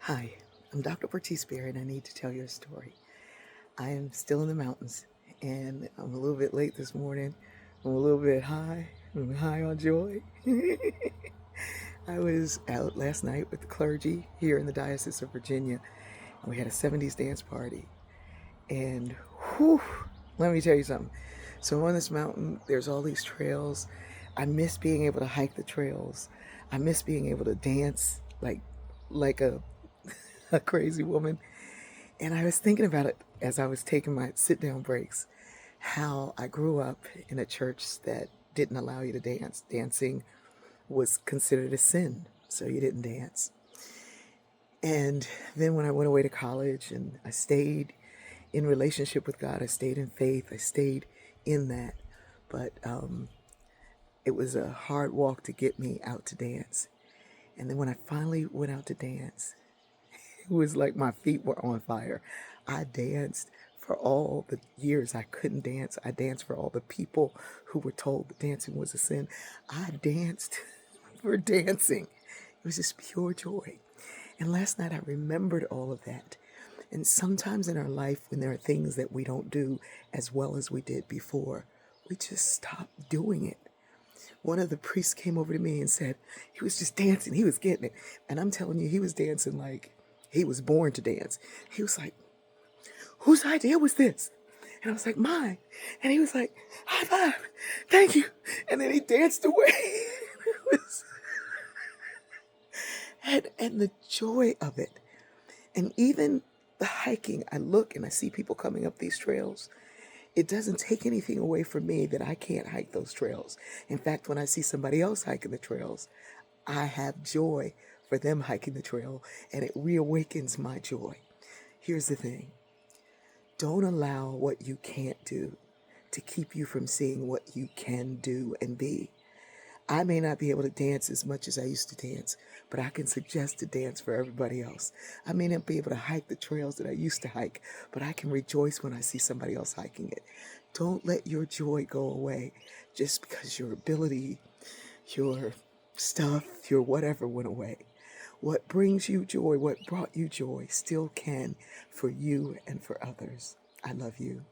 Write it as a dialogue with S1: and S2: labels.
S1: Hi, I'm Dr. Bertice Bear, and I need to tell you a story. I am still in the mountains, and I'm a little bit late this morning. I'm a little bit high. I'm high on joy. I was out last night with the clergy here in the Diocese of Virginia, and we had a 70s dance party. And whew, let me tell you something. So on this mountain, there's all these trails. I miss being able to hike the trails. I miss being able to dance like a crazy woman. And I was thinking about it as I was taking my sit down breaks, how I grew up in a church that didn't allow you to dance. Dancing was considered a sin, so you didn't dance. And then when I went away to college and I stayed in relationship with God, I stayed in faith, I stayed in that. But it was a hard walk to get me out to dance. And then when I finally went out to dance, it was like my feet were on fire. I danced for all the years I couldn't dance. I danced for all the people who were told that dancing was a sin. I danced for dancing. It was just pure joy. And last night I remembered all of that. And sometimes in our life, when there are things that we don't do as well as we did before, we just stop doing it. One of the priests came over to me and said, he was just dancing. He was getting it. And I'm telling you, he was dancing like he was born to dance. He was like, whose idea was this? And I was like, mine. And he was like, high five. Thank you. And then he danced away. It was, and the joy of it. And even the hiking, I look and I see people coming up these trails. It doesn't take anything away from me that I can't hike those trails. In fact, when I see somebody else hiking the trails, I have joy for them hiking the trail, and it reawakens my joy. Here's the thing. Don't allow what you can't do to keep you from seeing what you can do and be. I may not be able to dance as much as I used to dance, but I can suggest to dance for everybody else. I may not be able to hike the trails that I used to hike, but I can rejoice when I see somebody else hiking it. Don't let your joy go away just because your ability, your stuff, your whatever went away. What brings you joy, what brought you joy, still can for you and for others. I love you.